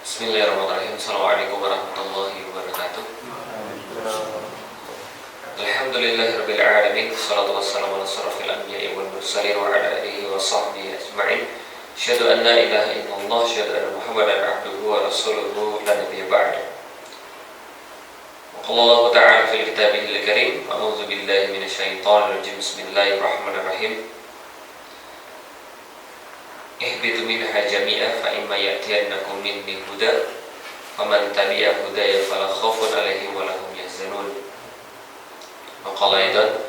Bismillahirrahmanirrahim. Assalamualaikum warahmatullahi wabarakatuh. Alhamdulillahirabbil alamin. Wassalatu wassalamu ala asyrafil anbiya'i wal mursalin wa ala alihi wa sahbihi ajma'in. Asyhadu an la ilaha illallah, asyhadu anna Muhammadan abduhu wa rasuluhu la nabiyya ba'da. Wa qala Allah ta'ala fil kitabihil karim, a'udzu billahi minasyaitonir rajim. Bismillahirrahmanirrahim. Ihbitu minha jami'a fa imma ya'tiyannakum minni huda faman tabi'a hudaya fala khaufun 'alaihim wa lahum yahzanun. Wa qala aidan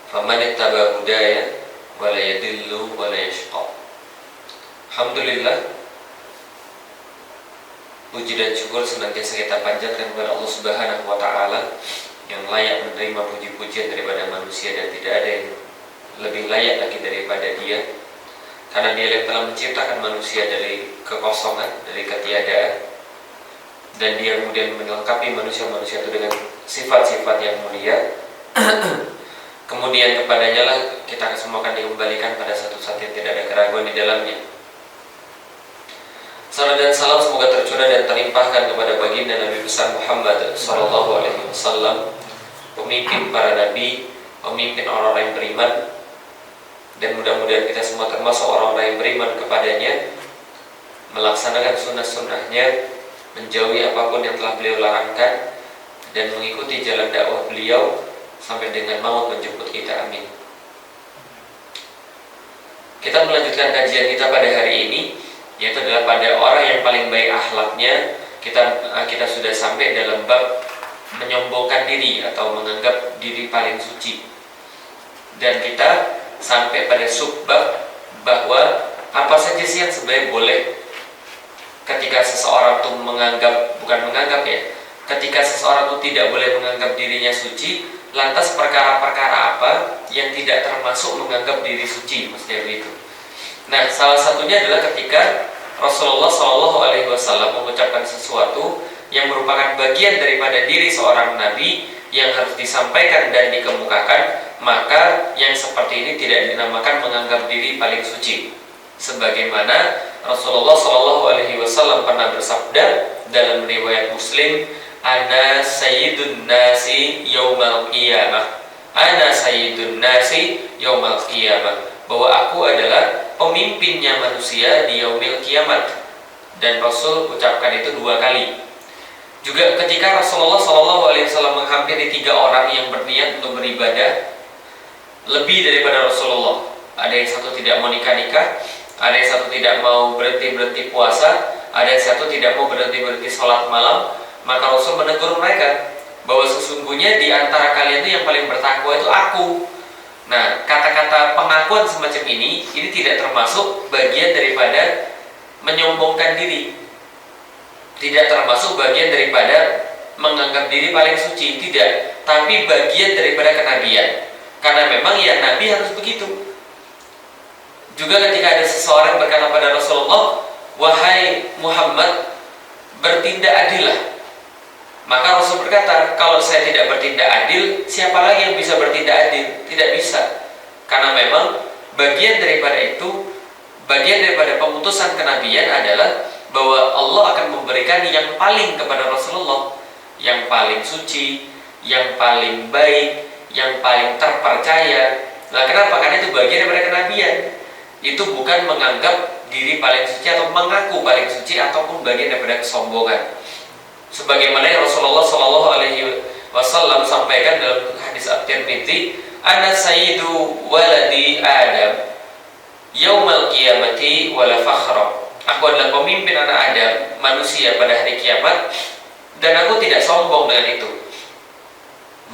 faman ittaba hudaya wa la yadillu wa la yashqa. Alhamdulillah, puji dan syukur senantiasa kita panjatkan kepada Allah Subhanahu wa taala yang layak menerima puji-pujian daripada manusia, dan tidak ada yang lebih layak lagi daripada Dia. Karena Dia yang telah menciptakan manusia dari kekosongan, dari ketiadaan, dan Dia kemudian melengkapi manusia-manusia itu dengan sifat-sifat yang mulia. Kemudian kepadanya lah kita semua akan dikembalikan pada satu saat yang tidak ada keraguan di dalamnya. Salam dan salam semoga tercurah dan terlimpahkan kepada baginda Nabi besar Muhammad sallallahu alaihi wasallam, pemimpin para nabi, pemimpin orang-orang yang beriman. Dan mudah-mudahan kita semua termasuk orang-orang yang beriman kepadanya, melaksanakan sunnah-sunnahnya, menjauhi apapun yang telah beliau larangkan, dan mengikuti jalan dakwah beliau sampai dengan maut menjemput kita. Amin. Kita melanjutkan kajian kita pada hari ini, yaitu adalah pada orang yang paling baik akhlaknya. Kita sudah sampai dalam bab menyombongkan diri atau menganggap diri paling suci, dan kita sampai pada subbab bahwa apa saja sih yang sebenarnya boleh ketika seseorang itu ketika seseorang itu tidak boleh menganggap dirinya suci. Lantas perkara-perkara apa yang tidak termasuk menganggap diri suci, maksudnya begitu. Nah, salah satunya adalah ketika Rasulullah SAW mengucapkan sesuatu yang merupakan bagian daripada diri seorang nabi yang harus disampaikan dan dikemukakan, maka yang seperti ini tidak dinamakan menganggap diri paling suci. Sebagaimana Rasulullah SAW pernah bersabda dalam riwayat Muslim, "Ana sayyidun nasi yaumal qiyamah." Ana sayyidun nasi yaumal qiyamah, bahwa aku adalah pemimpinnya manusia di yaumil kiamat. Dan Rasul ucapkan itu 2 kali. Juga ketika Rasulullah SAW menghampiri 3 orang yang berniat untuk beribadah lebih daripada Rasulullah. Ada yang satu tidak mau nikah-nikah, ada yang satu tidak mau berhenti-berhenti puasa, ada yang satu tidak mau berhenti-berhenti sholat malam. Maka Rasul menegur mereka bahwa sesungguhnya di antara kalian itu yang paling bertakwa itu aku. Nah, kata-kata pengakuan semacam ini tidak termasuk bagian daripada menyombongkan diri, tidak termasuk bagian daripada menganggap diri paling suci, tidak, tapi bagian daripada kenabian. Karena memang ya Nabi harus begitu. Juga ketika ada seseorang berkata pada Rasulullah, "Wahai Muhammad, bertindak adillah." Maka Rasul berkata, "Kalau saya tidak bertindak adil, siapa lagi yang bisa bertindak adil?" Tidak bisa. Karena memang bagian daripada pemutusan kenabian adalah bahwa Allah akan memberikan yang paling kepada Rasulullah, yang paling suci, yang paling baik, yang paling terpercaya. Nah, kenapa? Karena itu bagian daripada kenabian. Itu bukan menganggap diri paling suci atau mengaku paling suci ataupun bagian daripada kesombongan. Sebagaimana yang Rasulullah SAW sampaikan dalam hadis At-Tirmidzi, "Ana sayyidu waladi Adam yaumal qiyamati wala fakhra." Aku adalah pemimpin anak Adam, manusia pada hari kiamat, dan aku tidak sombong dengan itu.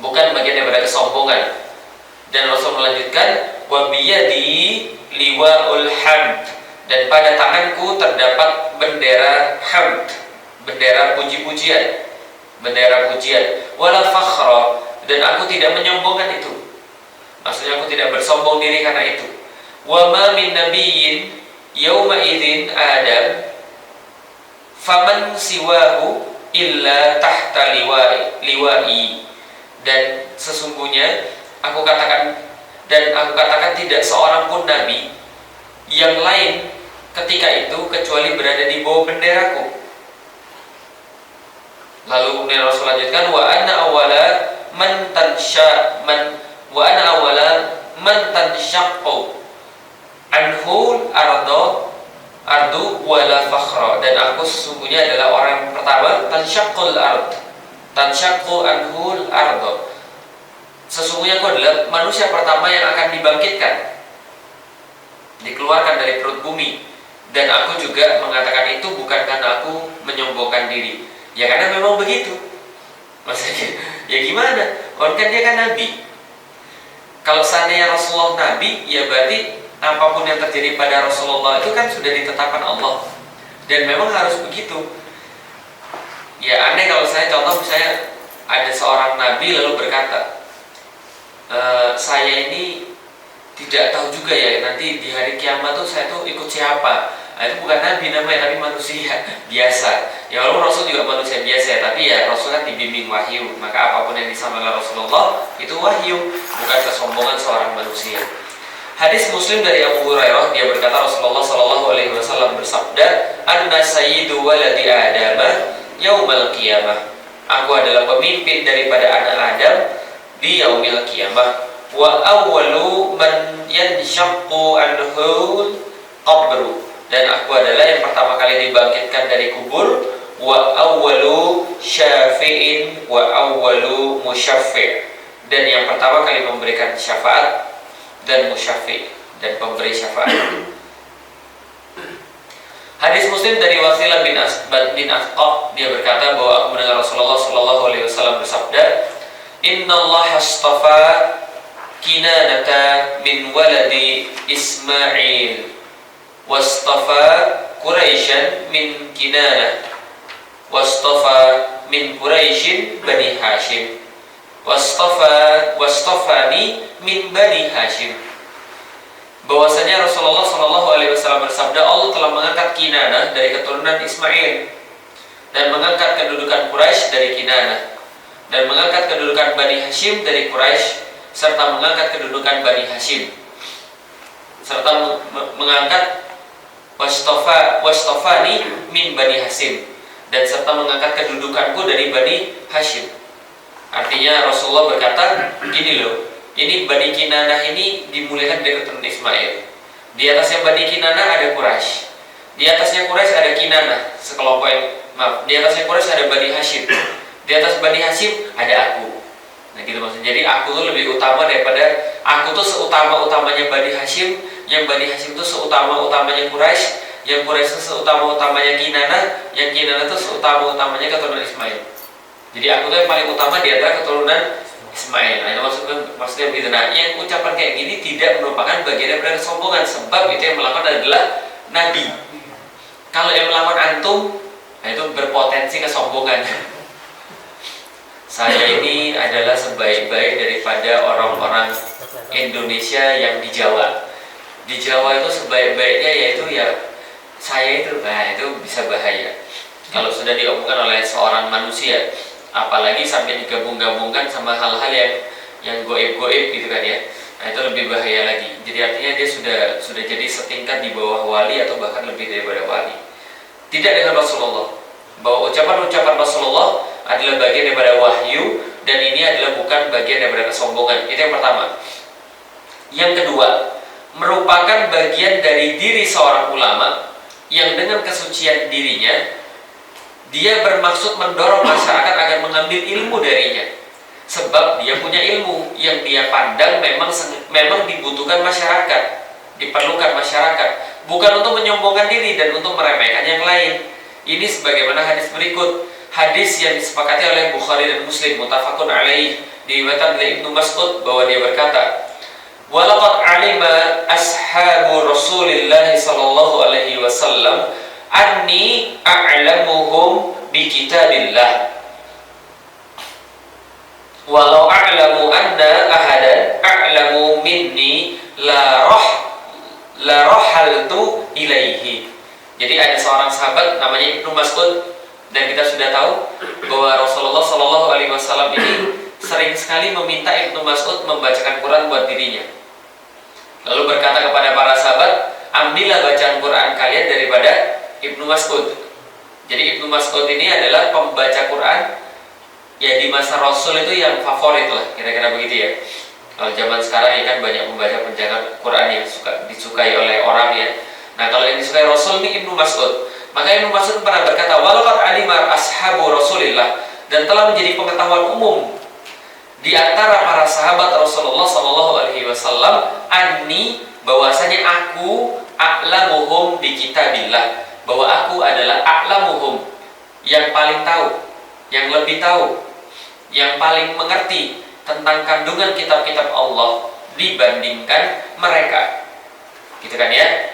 Bukan bagian daripada kesombongan. Dan Rasul melanjutkan, "Wa biyadi liwa'ul hamd." Dan pada tanganku terdapat bendera hamd, bendera puji-pujian, bendera pujian. Wala fakhra, dan aku tidak menyombongkan itu. Maksudnya aku tidak bersombong diri karena itu. Wa ma min nabiyyin yauma idzin Adam faman siwahu illa tahta liwa'i. Dan sesungguhnya aku katakan tidak seorang pun nabi yang lain ketika itu kecuali berada di bawah benderaku. Lalu kemudian Rasul lanjutkan, wa ana awala man tansha man wa ana awala man tanshaqqu anhul ardu wala fakhra, dan aku sesungguhnya adalah orang pertama tanshaqqu anhul ardu, sesungguhnya aku adalah manusia pertama yang akan dibangkitkan, dikeluarkan dari perut bumi. Dan aku juga mengatakan itu bukan karena aku menyombongkan diri, ya karena memang begitu. Maksudnya ya gimana, orang kan dia kan nabi. Kalau seandainya Rasulullah nabi, ya berarti apapun yang terjadi pada Rasulullah itu kan sudah ditetapkan Allah, dan memang harus begitu. Ya aneh kalau saya contoh misalnya ada seorang nabi lalu berkata, saya ini tidak tahu juga ya nanti di hari kiamat tuh saya tuh ikut siapa. Nah, itu bukan nabi namanya, tapi manusia biasa. Ya walaupun Rasul juga manusia biasa, tapi ya Rasul kan dibimbing wahyu, maka apapun yang disampaikan Rasulullah itu wahyu, bukan kesombongan seorang manusia. Hadis Muslim dari Abu Hurairah, dia berkata Rasulullah Shallallahu Alaihi Wasallam bersabda, "Anna sayyidu waladi Adam yaumal qiyamah." Aku adalah pemimpin daripada anak Adam di yaumil qiyamah. Wa awwalu man yanshaqqu anhul qabru, dan aku adalah yang pertama kali dibangkitkan dari kubur. Wa awwalu syafi'in wa awwalu musyaffi', dan yang pertama kali memberikan syafaat dan musyaffi', dan pemberi syafaat. Hadis Muslim dari Wasilah bin Asqa, dia berkata bahwa aku mendengar Rasulullah Shallallahu Alaihi Wasallam bersabda, Inna Allah astafa Kinanata min waladi Ismail, wastafa Quraisyan min Kinanah, wastafa min Quraisyin Bani Hashim, wastafani min Bani Hashim. Bahwasanya Rasulullah Shallallahu Alaihi Wasallam bersabda, Allah telah mengangkat Kinanah dari keturunan Ismail, dan mengangkat kedudukan Quraisy dari Kinanah, dan mengangkat kedudukan Bani Hashim dari Quraisy, serta mengangkat kedudukan Bani Hashim, serta mengangkat wastafani min Bani Hashim, dan serta mengangkat kedudukanku dari Bani Hashim. Artinya Rasulullah berkata, gini loh, ini Bani Kinanah ini dimulaikan dari keturunan Ismail. Di atasnya Bani Kinanah ada Quraisy, di atasnya Quraisy ada Kinanah sekelompok di atasnya Quraisy ada Bani Hashim, di atas Bani Hashim ada aku. Nah gitu maksudnya. Jadi aku tuh lebih utama daripada, aku tuh seutama-utamanya Bani Hashim, yang Bani Hashim tuh seutama-utamanya Quraisy, yang Quraisy tuh seutama-utamanya Kinanah, yang Kinanah tuh seutama-utamanya keturunan Ismail. Jadi aku tuh yang paling utama di antara keturunan Ismail. Nah itu maksudnya begitu. Nah yang ucapan kayak gini tidak merupakan bagian dari kesombongan, sebab itu yang melakukan adalah Nabi. Kalau yang melakukan antum, nah itu berpotensi kesombongan. Saya ini adalah sebaik-baik daripada orang-orang Indonesia yang di Jawa. Di Jawa itu sebaik-baiknya yaitu ya saya itu, nah itu bisa bahaya kalau sudah diomongkan oleh seorang manusia, apalagi sampai digabung-gabungkan sama hal-hal yang goib-goib gitu kan ya. Nah itu lebih bahaya lagi. Jadi artinya dia sudah jadi setingkat di bawah wali atau bahkan lebih daripada wali. Tidak dengan Rasulullah, bahwa ucapan-ucapan Rasulullah adalah bagian daripada wahyu, dan ini adalah bukan bagian daripada kesombongan. Itu yang pertama. Yang kedua, merupakan bagian dari diri seorang ulama yang dengan kesucian dirinya dia bermaksud mendorong masyarakat agar mengambil ilmu darinya, sebab dia punya ilmu yang dia pandang memang dibutuhkan masyarakat, diperlukan masyarakat, bukan untuk menyombongkan diri dan untuk meremehkan yang lain. Ini sebagaimana hadis berikut, hadis yang disepakati oleh Bukhari dan Muslim, muttafaqun alaih, diriwayatkan oleh Ibnu Mas'ud bahwa dia berkata, walaqad alima ashabu Rasulillah sallallahu alaihi wasallam anni a'lamuhum bi kitabillah, walau a'lamu anna ahadan a'lamu minni la rahaltu ilaihi. Jadi ada seorang sahabat namanya Ibnu Mas'ud, dan kita sudah tahu bahwa Rasulullah Shallallahu Alaihi Wasallam ini sering sekali meminta Ibnu Mas'ud membacakan Quran buat dirinya. Lalu berkata kepada para sahabat, ambillah bacaan Quran kalian daripada Ibnu Mas'ud. Jadi Ibnu Mas'ud ini adalah pembaca Quran ya di masa Rasul itu yang favorit lah, kira-kira begitu ya. Kalau zaman sekarang ya kan banyak pembaca Quran yang disukai oleh orang ya. Nah kalau yang disukai Rasul ini Ibnu Mas'ud. Maka Ibnu Mas'ud pernah berkata, walaqad alima ashabu Rasulillah, dan telah menjadi pengetahuan umum di antara para sahabat Rasulullah Sallallahu Alaihi Wasallam, anni, bahwasanya aku a'lamuhum bi kitabillah, bahwa aku adalah a'lamuhum, yang paling tahu, yang lebih tahu, yang paling mengerti tentang kandungan kitab-kitab Allah dibandingkan mereka, gitu kan ya.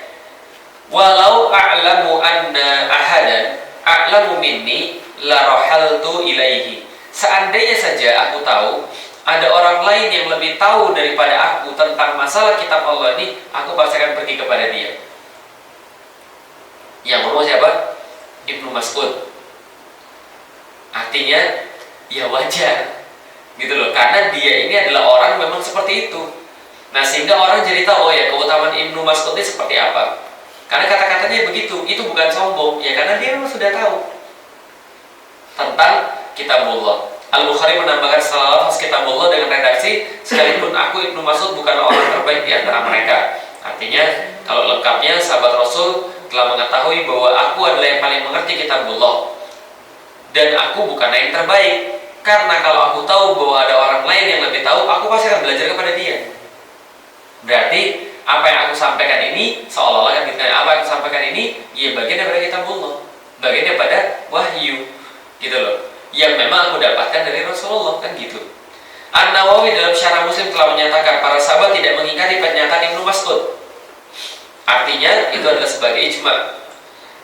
Walau a'lamu anna ahadan a'lamu minni la rahaltu ilaihi, seandainya saja aku tahu ada orang lain yang lebih tahu daripada aku tentang masalah kitab Allah ini, aku pasti akan pergi kepada dia. Yang ngomong siapa? Ibnu Mas'ud. Artinya ya wajar gitu loh, karena dia ini adalah orang memang seperti itu. Nah sehingga orang jadi tahu, oh ya keutamaan Ibnu Mas'ud ini seperti apa. Karena kata-katanya begitu, itu bukan sombong ya, karena dia memang sudah tahu tentang kitabullah. Al-Bukhari menambahkan setelah lafaz kitabullah dengan redaksi, sekalipun aku Ibnu Mas'ud bukanlah orang terbaik di antara mereka. Artinya kalau lengkapnya sahabat Rasul telah mengetahui bahwa aku adalah yang paling mengerti kitabullah dan aku bukanlah yang terbaik, karena kalau aku tahu bahwa ada orang lain yang lebih tahu, aku pasti akan belajar kepada dia. Berarti apa yang aku sampaikan ini seolah-olah kan gitu, apa yang aku sampaikan ini ya bagian daripada kitabullah, bagian daripada wahyu gitu loh, yang memang aku dapatkan dari Rasulullah, kan gitu. An-Nawawi dalam Syarah Muslim telah menyatakan para sahabat tidak mengingkari pernyataan Ibnu Mas'ud. Artinya itu adalah sebagai ijma.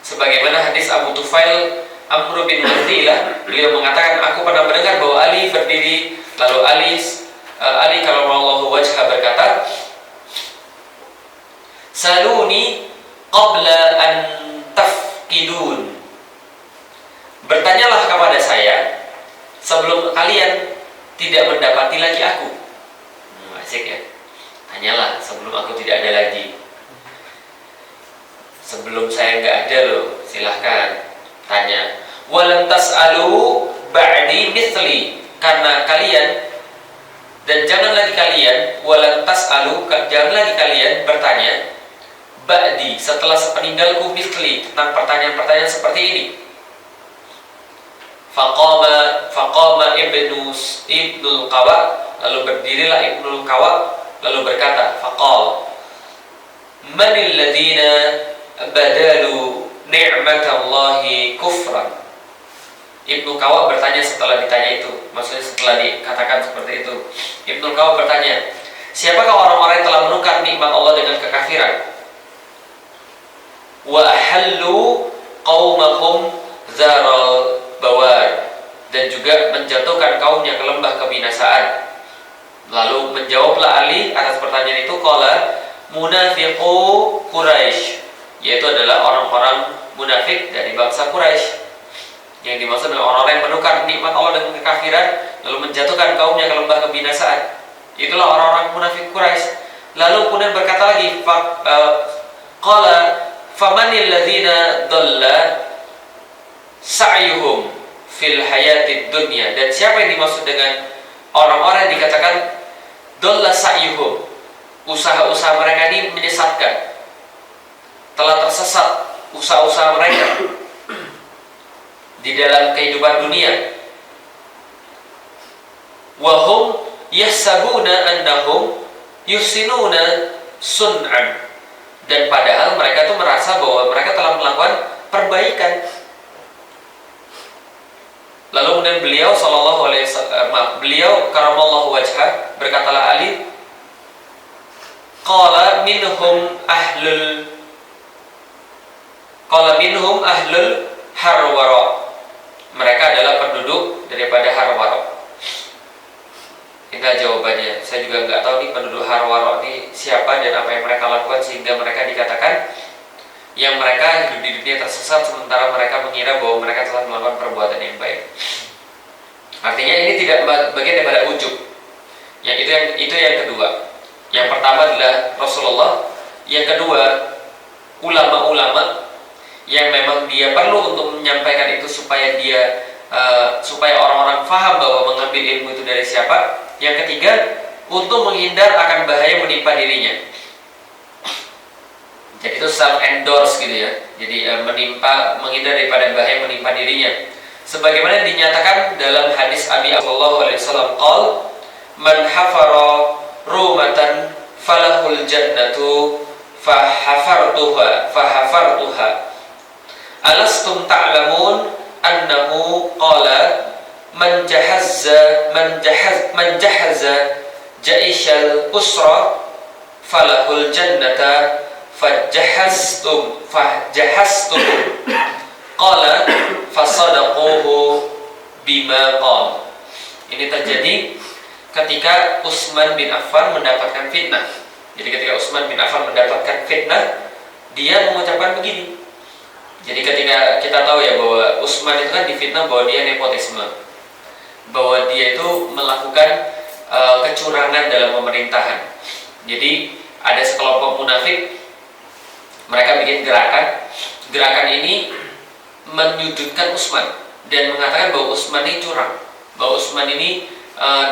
Sebagaimana hadis Abu Tufail Amr bin Uthailah, beliau mengatakan, aku pernah mendengar bahwa Ali berdiri, lalu Ali karamallahu wajhah berkata, saluni qabla an tafkidun, bertanyalah kepada saya sebelum kalian tidak mendapati lagi aku. Asik ya, tanyalah sebelum aku tidak ada lagi. Sebelum saya nggak ada loh, silahkan tanya. Walam tas'alu ba'di mithli, karena kalian, dan jangan lagi kalian, walam tas'alu, jangan lagi kalian bertanya ba'di, setelah sepeninggalku, mithli, tentang pertanyaan-pertanyaan seperti ini. Faqama Ibnul Qawa, lalu berdirilah Ibnul Qawa lalu berkata, faqal manil ladina badalu ni'matallahi kufran. Ibnu Qawa bertanya setelah ditanya itu, maksudnya setelah dikatakan seperti itu, Ibnu Qawa bertanya, siapakah orang-orang yang telah menukar nikmat Allah dengan kekafiran? Wa ahallu qaumahum zaral bawar, dan juga menjatuhkan kaumnya ke lembah kebinasaan. Lalu menjawablah Ali atas pertanyaan itu, qala munafiqu Quraisy, yaitu adalah orang-orang munafik dari bangsa Quraisy. Yang dimaksud dengan orang-orang yang menukar nikmat Allah dengan kekafiran lalu menjatuhkan kaumnya ke lembah kebinasaan, itulah orang-orang munafik Quraisy. Lalu kemudian berkata lagi, qala famanil ladzina dhalla sa'yuhum fil hayatid dunya, dan siapa yang dimaksud dengan orang-orang yang dikatakan dhalla sa'yuhum, usaha-usaha mereka ini menyesatkan, telah tersesat usaha-usaha mereka di dalam kehidupan dunia. Wahum yahsabuna annahum yuhsinuna sun'an, dan padahal mereka tuh merasa bahwa mereka telah melakukan perbaikan. Lalu kemudian beliau sallallahu alaihi wasallam, beliau karamallahu wajhah, berkatalah Ali, qala minhum ahlul harwara, mereka adalah penduduk daripada Harwara. Inilah jawabannya. Saya juga nggak tahu nih penduduk Harwara ini siapa dan apa yang mereka lakukan sehingga mereka dikatakan yang mereka hidup di dunia tersesat sementara mereka mengira bahwa mereka telah melakukan perbuatan yang baik. Artinya ini tidak bagian daripada ujub. Yang itu yang kedua. Yang pertama adalah Rasulullah. Yang kedua, ulama-ulama yang memang dia perlu untuk menyampaikan itu supaya supaya orang-orang faham bahwa mengambil ilmu itu dari siapa. Yang ketiga, untuk menghindar akan bahaya menimpa dirinya. Jadi itu self endorse gitu ya. Jadi menghindar daripada bahaya menimpa dirinya. Sebagaimana dinyatakan dalam hadis Abi sallallahu alaihi wasallam qol, man hafara rumatan falahul jannatu fahafartuha. Alastum ta'lamun annahu qala man jahaza jaishal usra falahul jannata fajahastum qala fasadaquhu bima qala. Ini terjadi ketika Utsman bin Affan mendapatkan fitnah. Jadi ketika Utsman bin Affan mendapatkan fitnah, dia mengucapkan begini. Jadi ketika kita tahu ya bahwa Utsman itu kan difitnah bahwa dia nepotisme, bahwa dia itu melakukan kecurangan dalam pemerintahan. Jadi ada sekelompok munafik, mereka bikin gerakan ini menyudutkan Utsman dan mengatakan bahwa Utsman ini curang, bahwa Utsman ini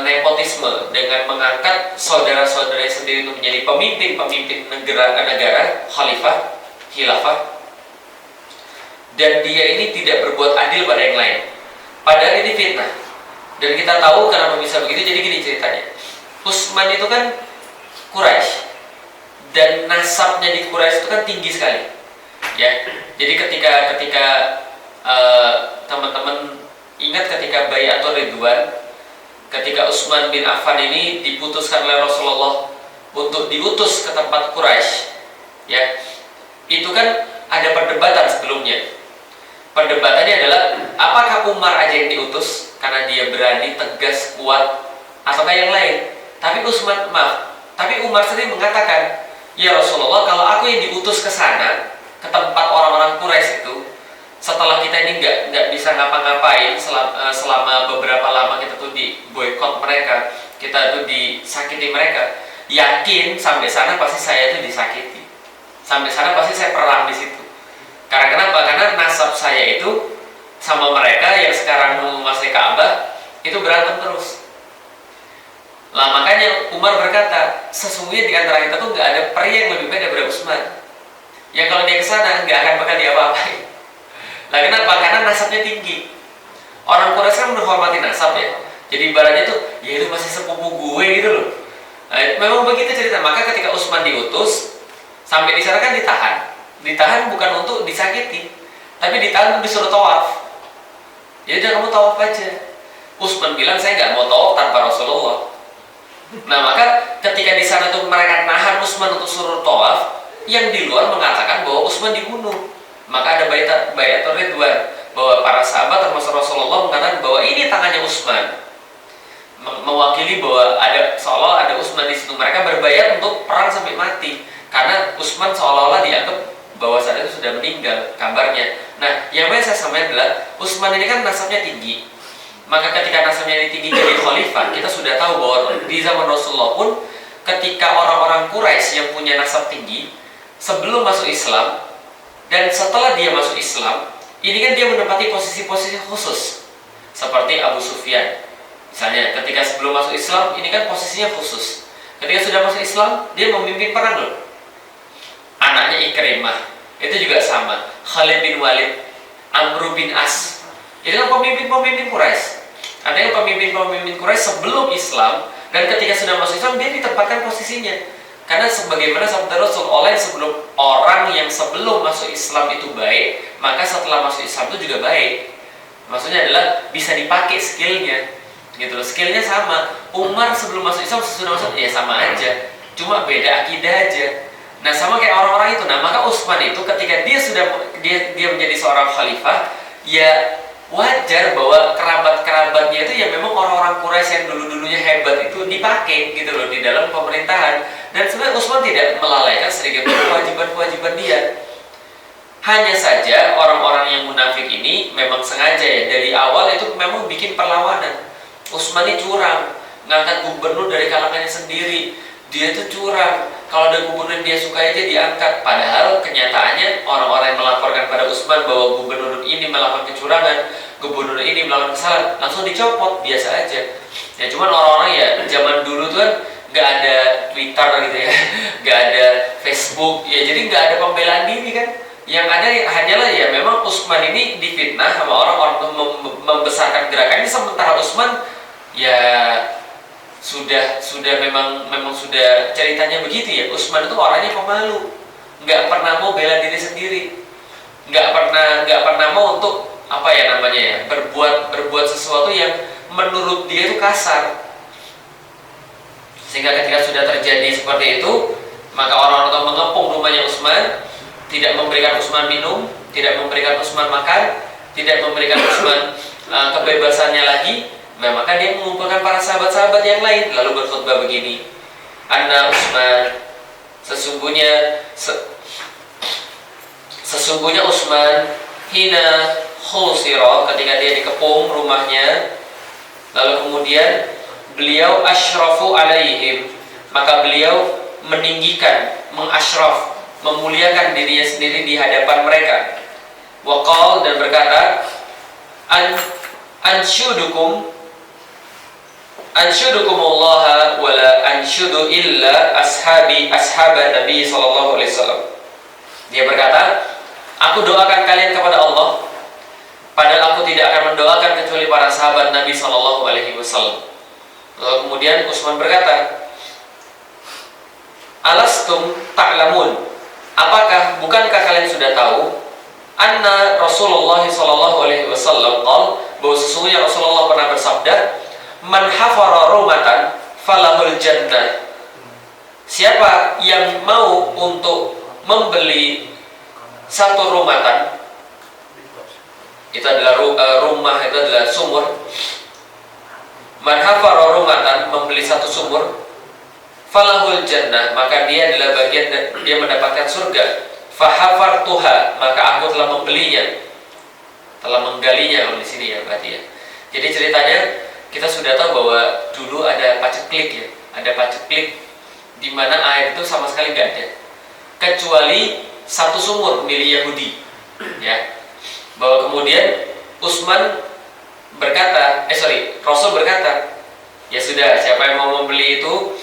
nepotisme dengan mengangkat saudara-saudaranya sendiri untuk menjadi pemimpin negara, khalifah, khilafah, dan dia ini tidak berbuat adil pada yang lain. Padahal ini fitnah. Dan kita tahu kenapa bisa begitu. Jadi gini ceritanya. Utsman itu kan Quraisy, dan nasabnya di Quraisy itu kan tinggi sekali. Ya. Jadi ketika teman-teman ingat ketika Bai'atul Ridwan, ketika Utsman bin Affan ini diputuskan oleh Rasulullah untuk diutus ke tempat Quraisy, ya, itu kan ada perdebatan sebelumnya. Perdebatannya adalah apakah Umar aja yang diutus karena dia berani, tegas, kuat, ataukah yang lain? Tapi Umar sendiri mengatakan, ya Rasulullah, kalau aku yang diutus ke sana, ke tempat orang-orang Quraisy itu, setelah kita ini nggak bisa ngapa-ngapain selama beberapa lama, kita tuh di boykot mereka, kita tuh disakiti mereka, yakin sampai sana pasti saya tuh disakiti, sampai sana pasti saya perang di situ. Karena kenapa? Karena nasab saya itu sama mereka yang sekarang menguasai Ka'bah itu berantem terus. Lah makanya Umar berkata, sesungguhnya di antara kita tuh nggak ada pria yang lebih baik daripada Utsman. Yang kalau dia kesana nggak akan bakal diapa-apain. Lah kenapa? Karena nasabnya tinggi. Orang Quraisy kan menghormati nasab ya. Jadi ibaratnya tuh, ya itu masih sepupu gue gitu loh. Nah, memang begitu cerita. Maka ketika Utsman diutus, sampai di sana kan ditahan bukan untuk disakiti, tapi ditahan untuk disuruh tawaf. Ya udah, kamu tawaf aja. Utsman bilang, saya nggak mau tawaf tanpa Rasulullah. Nah maka ketika di sana tuh mereka nahan Utsman untuk suruh tawaf, yang di luar mengatakan bahwa Utsman dibunuh. Maka ada Bai'atul Ridwan, bahwa para sahabat termasuk Rasulullah mengatakan bahwa ini tangannya Utsman, mewakili bahwa seolah ada Utsman di situ. Mereka berbayar untuk perang sampai mati karena Utsman seolah-olah dianggap bahwa saat itu sudah meninggal kabarnya. Nah, yang saya sampaikan adalah Utsman ini kan nasabnya tinggi. Maka ketika nasabnya ini tinggi jadi khalifah, kita sudah tahu bahwa di zaman Rasulullah pun ketika orang-orang Quraisy yang punya nasab tinggi sebelum masuk Islam dan setelah dia masuk Islam, ini kan dia menempati posisi-posisi khusus. Seperti Abu Sufyan. Misalnya ketika sebelum masuk Islam, ini kan posisinya khusus. Ketika sudah masuk Islam, dia memimpin perang loh. Anaknya Ikrimah itu juga sama, Khalid bin Walid, Amr bin As, itu kan pemimpin-pemimpin Quraisy. Ada yang pemimpin-pemimpin Quraisy sebelum Islam, dan ketika sudah masuk Islam dia ditempatkan posisinya. Karena sebagaimana sabda Rasul, orang yang sebelum masuk Islam itu baik, maka setelah masuk Islam itu juga baik. Maksudnya adalah bisa dipakai skillnya, gitu loh. Skillnya sama. Umar sebelum masuk Islam, sesudah masuk ya sama aja, cuma beda akidah aja. Nah sama kayak orang-orang itu. Nah maka Utsman itu ketika dia menjadi seorang khalifah, ya wajar bahwa kerabat-kerabatnya itu ya memang orang-orang Quraisy yang dulu-dulunya hebat itu dipakai gitu loh di dalam pemerintahan. Dan sebenarnya Utsman tidak melalaikan sedikit kewajiban-kewajiban dia. Hanya saja orang-orang yang munafik ini memang sengaja ya dari awal itu memang bikin perlawanan. Utsman ini curang, ngangkat gubernur dari kalangannya sendiri. Dia itu curang, kalau ada gubernur yang dia suka aja diangkat. Padahal kenyataannya orang-orang yang melaporkan pada Utsman bahwa gubernur ini melakukan kecurangan, gubernur ini melakukan kesalahan, langsung dicopot, biasa aja. Ya cuman orang-orang ya zaman dulu tuh kan nggak ada Twitter gitu ya, nggak ada Facebook, ya jadi nggak ada pembelaan diri kan. Yang ada hanyalah ya memang Utsman ini difitnah sama orang-orang untuk membesarkan gerakan ini, sementara Utsman ya sudah memang sudah ceritanya begitu ya. Utsman itu orangnya pemalu, nggak pernah mau bela diri sendiri, nggak pernah mau untuk apa ya namanya ya berbuat sesuatu yang menurut dia itu kasar. Sehingga ketika sudah terjadi seperti itu, maka orang-orang itu mengepung rumahnya Utsman, tidak memberikan Utsman minum, tidak memberikan Utsman makan, tidak memberikan Utsman kebebasannya lagi. Nah, maka dia mengumpulkan para sahabat-sahabat yang lain lalu berkhutbah begini, Anna Utsman, sesungguhnya Utsman hina khusira, ketika dia dikepung rumahnya, lalu kemudian beliau asyrafu alaihim, maka beliau meninggikan, mengasyraf, memuliakan dirinya sendiri di hadapan mereka. Waqal, dan berkata, anshudukumullah wala anshudu illa ashaban Nabi sallallahu alaihi wasallam. Dia berkata, aku doakan kalian kepada Allah, padahal aku tidak akan mendoakan kecuali para sahabat Nabi sallallahu alaihi wasallam. Lalu kemudian Utsman berkata, alastum ta'lamun, bukankah kalian sudah tahu, anna Rasulullah sallallahu alaihi wasallam qala, bahwa sesungguhnya Rasulullah pernah bersabda, man hafara rumatan falahul jannah, siapa yang mau untuk membeli satu rumatan, itu adalah rumah, itu adalah sumur. Man hafara rumatan, membeli satu sumur, falahul jannah, maka dia adalah bagian, dia mendapatkan surga. Fahafartuha, maka aku telah membelinya, telah menggalinya. Kalau di sini ya berarti ya. Jadi ceritanya kita sudah tahu bahwa dulu ada paceklik ya, ada paceklik di mana air itu sama sekali nggak ada, kecuali satu sumur milik Yahudi, ya. Bahwa kemudian Utsman berkata, Rasul berkata, ya sudah, siapa yang mau membeli itu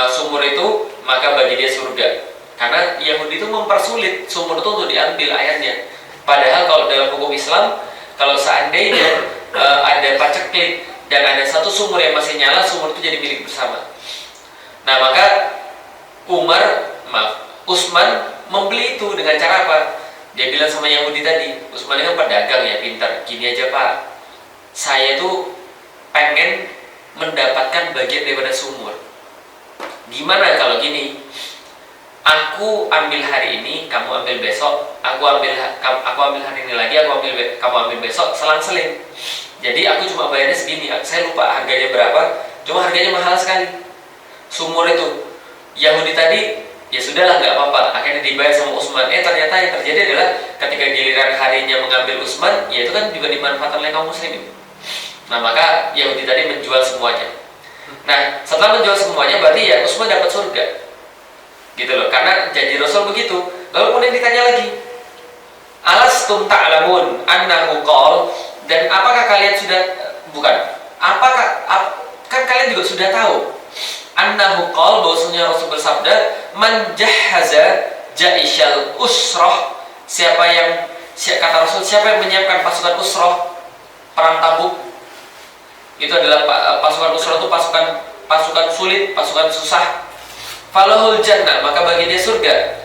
sumur itu, maka bagi dia surga. Karena Yahudi itu mempersulit sumur itu untuk diambil airnya. Padahal kalau dalam hukum Islam, kalau seandainya ada paceklik dan ada satu sumur yang masih nyala, sumur itu jadi milik bersama. Nah, maka Utsman membeli itu dengan cara apa? Dia bilang sama Yahudi tadi, Utsman ini kan pedagang ya, pintar. Gini aja Pak, saya tuh pengen mendapatkan bagian daripada sumur. Gimana kalau gini? Aku ambil hari ini, kamu ambil besok. Aku ambil hari ini lagi, kamu ambil besok, selang-seling. Jadi aku cuma bayarnya segini. Saya lupa harganya berapa, cuma harganya mahal sekali. Sumur itu. Yahudi tadi, ya sudahlah, nggak apa-apa. Akhirnya dibayar sama Utsman. Ternyata yang terjadi adalah ketika giliran harinya mengambil Utsman, ya itu kan juga dimanfaatkan oleh kaum muslimin. Nah, maka Yahudi tadi menjual semuanya. Nah, setelah menjual semuanya, berarti ya Utsman dapat surga, gitu loh. Karena janji Rasul begitu. Lalu kemudian ditanya lagi, alastum ta'lamun annahu qol, dan apakah kalian sudah kan kalian juga sudah tahu, annahu qol, bahwasanya Rasul bersabda, man jahaza jaishal usrah, kata Rasul, siapa yang menyiapkan pasukan usrah, perang Tabuk. Itu adalah pasukan usrah, itu pasukan sulit, pasukan susah. Falahul jannah, maka bagi dia surga.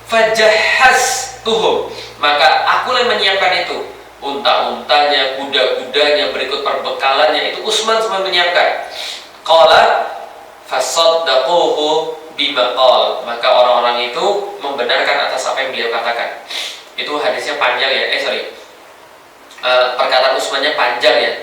Fajahhastuhum, maka aku yang menyiapkan itu, unta-untanya, kuda-kudanya, berikut perbekalannya, itu Utsman semua menyiapkan. Qala fasaddaquhu bima qala, maka orang-orang itu membenarkan atas apa yang beliau katakan. Itu hadisnya panjang ya, perkataan Utsmannya panjang ya,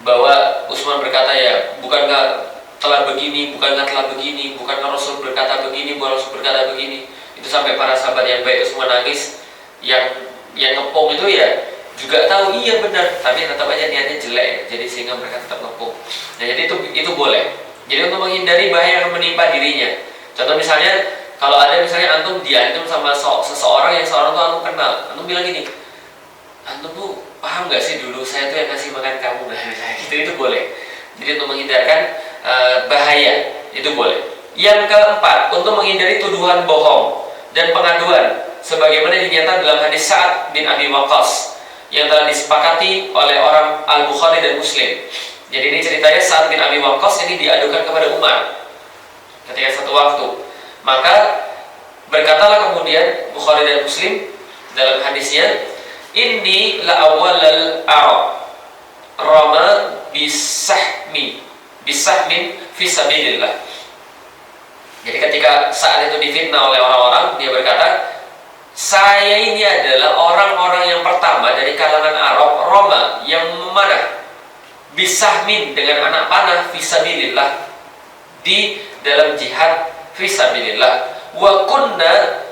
bahwa Utsman berkata ya, bukankah telah begini, bukankah telah begini, bukankah Rasul berkata begini, bukan Rasul berkata begini. Itu sampai para sahabat yang baik itu semua nangis. Yang ngepung itu ya juga tahu iya benar, tapi tetap aja niatnya jelek, jadi sehingga mereka tetap ngepung. Nah, jadi itu boleh. Jadi untuk menghindari bahaya yang menimpa dirinya. Contoh misalnya Kalau ada misalnya antum diancam sama seseorang yang seorang tuh antum kenal, antum bilang gini, antum tuh paham nggak sih dulu saya tuh yang kasih makan kamu, nah gitu, itu boleh. Jadi untuk menghindarkan bahaya itu boleh. Yang keempat, untuk menghindari tuduhan bohong dan pengaduan, sebagaimana dinyatakan dalam hadis Sa'ad bin Abi Waqqas yang telah disepakati oleh orang Al-Bukhari dan Muslim. Jadi ini ceritanya Sa'ad bin Abi Waqqas ini diadukan kepada Umar ketika satu waktu. Maka berkatalah kemudian Bukhari dan Muslim dalam hadisnya, inni la awwalal Arab rama bisahmin fi sabilillah. Jadi ketika saat itu difitnah oleh orang-orang, dia berkata, saya ini adalah orang-orang yang pertama dari kalangan Arab Roma yang memanah bisahmin dengan anak panah fi sabilillah, di dalam jihad fi sabilillah. Wa kunna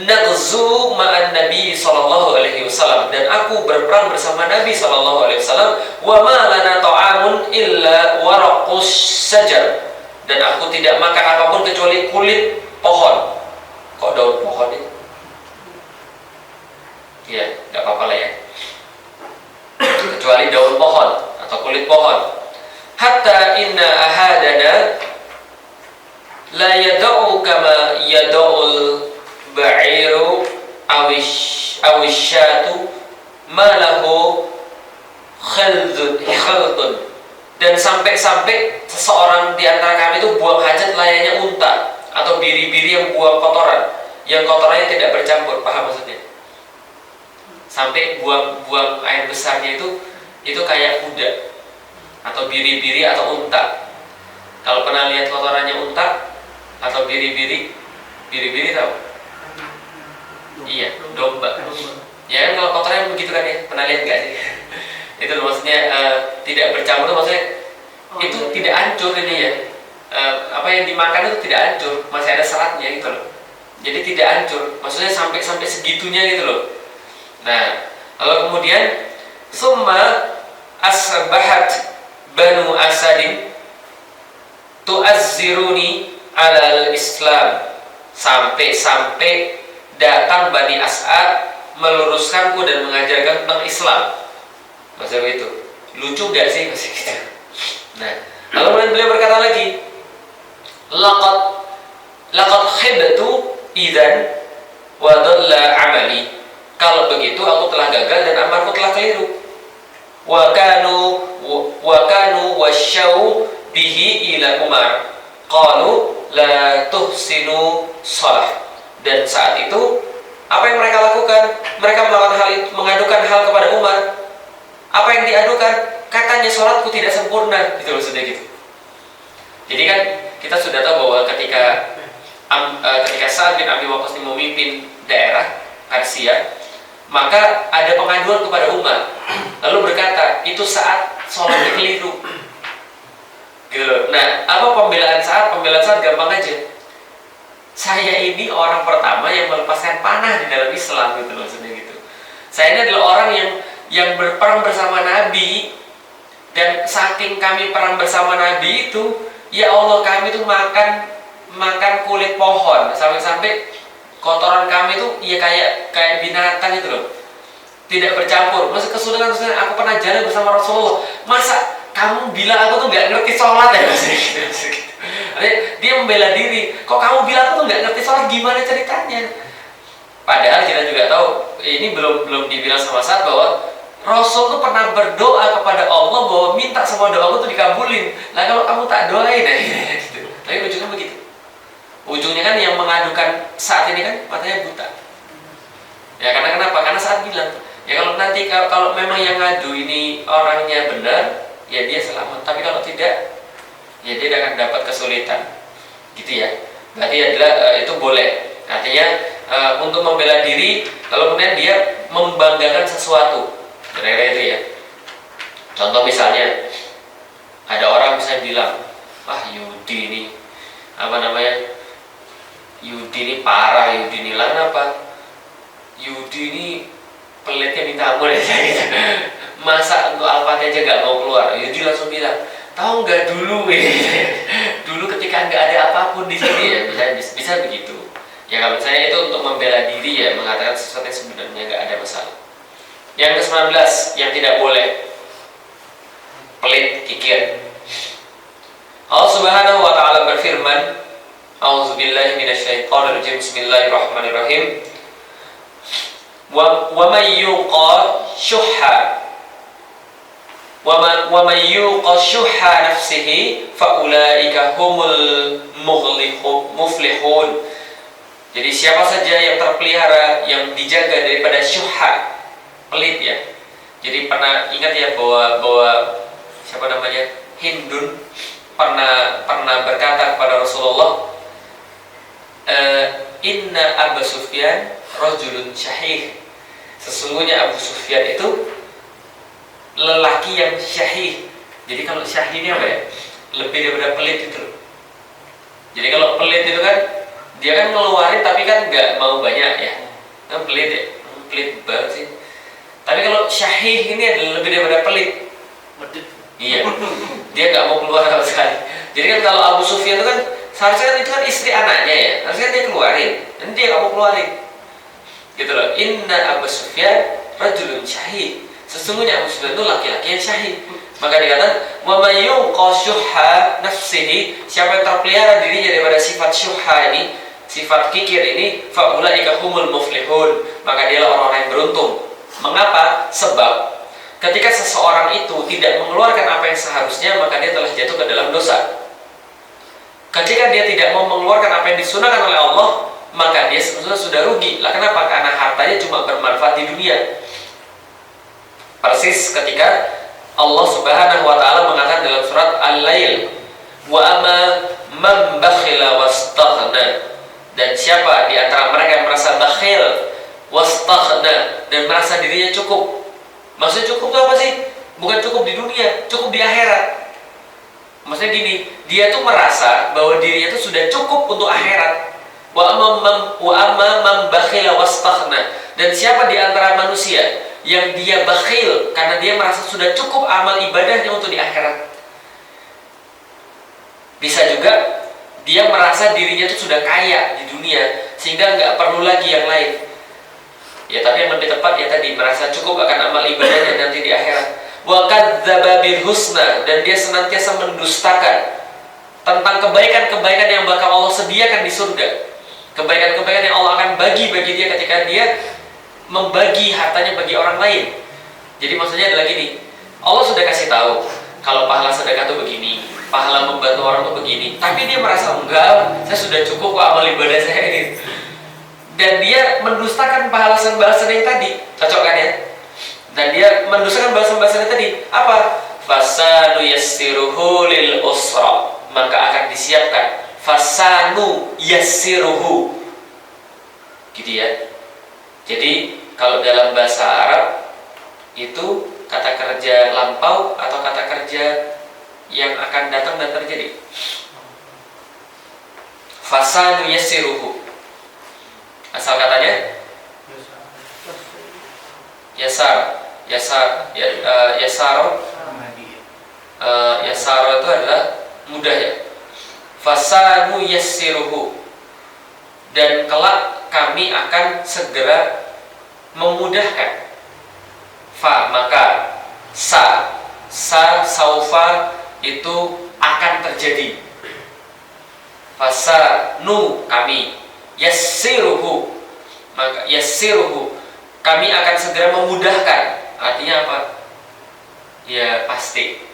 naghzu ma'an Nabi sallallahu alaihi wasallam, dan aku berperang bersama Nabi sallallahu alaihi wasallam. Wa ma lana ta'amun illa waraqus sajar, dan aku tidak makan apapun kecuali kulit pohon. Kok daun pohon ini? Ya, nggak apa-apa lah ya. Kecuali daun pohon atau kulit pohon. Hatta inna ahadana la yad'u kama yad'ul ba'iru awisyatu malahu khaldun. Dan sampai-sampai seseorang di antara kami itu buang hajat layaknya unta atau biri-biri yang buang kotoran, yang kotorannya tidak bercampur. Paham maksudnya? Sampai buang air besarnya itu kayak kuda atau biri-biri atau unta. Kalau pernah lihat kotorannya unta atau biri-biri tahu? Iya, domba. Ya kan, kalau kotorannya begitu kan ya, pernah lihat nggak sih? Itu maksudnya tidak bercampur, maksudnya itu tidak hancur ini ya. Apa yang dimakan itu tidak hancur, masih ada seratnya gitu loh. Jadi tidak hancur, maksudnya sampai segitunya gitu loh. Nah, lalu kemudian summa asbahat banu asadin tu'azziruni alal Islam, sampai datang Bani As'ad meluruskanku dan mengajarkan tentang Islam. Maksudnya itu lucu gak sih masih gitu. Nah, lalu kemudian beliau berkata lagi, laqad khibtu idzan wa dhalla amali. Kalau begitu aku telah gagal dan amalku telah keliru. Wa kanu wasyau bihi ila Umar. Qalu la tuhsinu shalah. Dan saat itu apa yang mereka lakukan? Mereka mengadukan hal kepada Umar. Apa yang diadukan? Katanya sholatku tidak sempurna, gitu maksudnya gitu. Jadi kan kita sudah tahu bahwa ketika Sa'ad bin Abi Waqqas memimpin daerah Persia, maka ada pengaduan kepada Umar. Lalu berkata, itu saat sholatnya keliru. Gitu. Nah, apa pembelaan Sa'ad? Pembelaan Sa'ad gampang aja. Saya ini orang pertama yang melepaskan panah di dalam Islam, gitu maksudnya gitu. Saya ini adalah orang yang berperang bersama Nabi, dan saking kami perang bersama Nabi itu, ya Allah, kami itu makan kulit pohon, sampai kotoran kami itu ya kayak binatang itu loh, tidak bercampur. Masa kesulitan aku pernah jalan bersama Rasulullah, masa kamu bilang aku tuh nggak ngerti sholat ya? Dia membela diri, kok kamu bilang aku tuh nggak ngerti sholat, gimana ceritanya? Padahal kita juga tahu, ini belum dibilang sama Sa'ad bahwa Rasul tuh pernah berdoa kepada Allah bahwa minta semua doaku tuh dikabulin. Nah kalau kamu tak doain gitu. Tapi ujungnya begitu. Ujungnya kan yang mengadukan saat ini kan matanya buta. Ya karena kenapa? Karena Sa'ad bilang, ya kalau nanti kalau memang yang ngadu ini orangnya benar, ya dia selamat. Tapi kalau tidak, ya dia akan dapat kesulitan. Gitu ya. Berarti adalah itu boleh. Artinya untuk membela diri, lalu kemudian dia membanggakan sesuatu. Kira-kira itu ya. Contoh misalnya, ada orang bisa bilang, wah Yudi ini Yudi ini parah, Yudi ini lah apa? Yudi ini pelitnya minta ampun ya gitu. Masa untuk Al-Fatihah aja gak mau keluar? Yudi langsung bilang, tahu nggak dulu dulu ketika nggak ada apapun di sini ya, bisa begitu. Ya kalau misalnya itu untuk membela diri ya, mengatakan sesuatu yang sebenarnya nggak ada masalah. Yang ke-19 yang tidak boleh, pelit, kikir. Allah Subhanahu wa taala berfirman, A'udzubillahi minasyaitonirrajim. Bismillahirrahmanirrahim. Wa may yuqa syuhha wa may yuqa syuhha nafsihi fa ulaika humul muflihun. Jadi siapa saja yang terpelihara, yang dijaga daripada syuhha, pelit ya. Jadi pernah ingat ya bahwa siapa namanya, Hindun pernah berkata kepada Rasulullah, Inna Abu Sufyan rajulun syahih. Sesungguhnya Abu Sufyan itu lelaki yang syahih. Jadi kalau syahih ini apa ya? Lebih daripada pelit itu. Jadi kalau pelit itu kan dia kan ngeluarin tapi kan nggak mau banyak ya. Kan pelit ya, pelit banget sih. Tapi kalau syahih ini adalah lebih daripada pelit. Iya, dia nggak mau keluar sama sekali. Jadi kan kalau Abu Sufyan itu kan seharusnya kan itu kan istri anaknya ya, harusnya dia keluarin, dan dia nggak mau keluarin. Gitu loh. Inna Abu Sufyan rajulun syahid. Sesungguhnya Abu Sufyan itu laki-laki yang syahid. Maka dikatakan wa may yuqa syuhha nafsihi, siapa yang terpelihara dirinya daripada sifat syuhha ini, sifat kikir ini, fa ulaika humul muflihun, maka dialah orang-orang yang beruntung. Mengapa? Sebab ketika seseorang itu tidak mengeluarkan apa yang seharusnya, maka dia telah jatuh ke dalam dosa. Ketika dia tidak mau mengeluarkan apa yang disunahkan oleh Allah, maka dia sebetulnya sudah rugi. Lah kenapa? Karena hartanya cuma bermanfaat di dunia. Persis ketika Allah Subhanahu wa taala mengatakan dalam surat Al-Lail, wa amma man bakhila wastaghna, dan siapa di antara mereka yang merasa bakhil, wastaghna, dan merasa dirinya cukup. Maksudnya cukup itu apa sih? Bukan cukup di dunia, cukup di akhirat. Maksudnya gini, dia tuh merasa bahwa dirinya tuh sudah cukup untuk akhirat. Wa amma man bakhila wastaghna, dan siapa di antara manusia yang dia bakhil karena dia merasa sudah cukup amal ibadahnya untuk di akhirat. Bisa juga dia merasa dirinya itu sudah kaya di dunia sehingga nggak perlu lagi yang lain. Ya tapi yang lebih tepat ya tadi, merasa cukup akan amal ibadahnya nanti di akhirat. Wa kadzdzaba bil husna, dan dia senantiasa mendustakan tentang kebaikan-kebaikan yang bakal Allah sediakan di surga. Kebaikan-kebaikan yang Allah akan bagi dia ketika dia membagi hartanya bagi orang lain. Jadi maksudnya adalah gini, Allah sudah kasih tahu kalau pahala sedekah itu begini, pahala membantu orang itu begini, tapi dia merasa enggak, saya sudah cukup kok amal ibadah saya ini. Dan dia mendustakan balasan-balasan yang tadi, cocok kan ya? Dan dia mendustakan balasan-balasan yang tadi apa? Fasanu yassiruhu lil usra, maka akan disiapkan fasanu yassiruhu, gitu ya. Jadi kalau dalam bahasa Arab itu kata kerja lampau atau kata kerja yang akan datang dan terjadi. Fasanu yassiruhu, asal katanya yasaro itu adalah mudah ya. Fasanu yassiruhu, dan kelak kami akan segera memudahkan. Fa, maka saufa itu akan terjadi. Fasanu, kami, yassiruhu, maka yassiruhu, kami akan segera memudahkan. Artinya apa? Ya pasti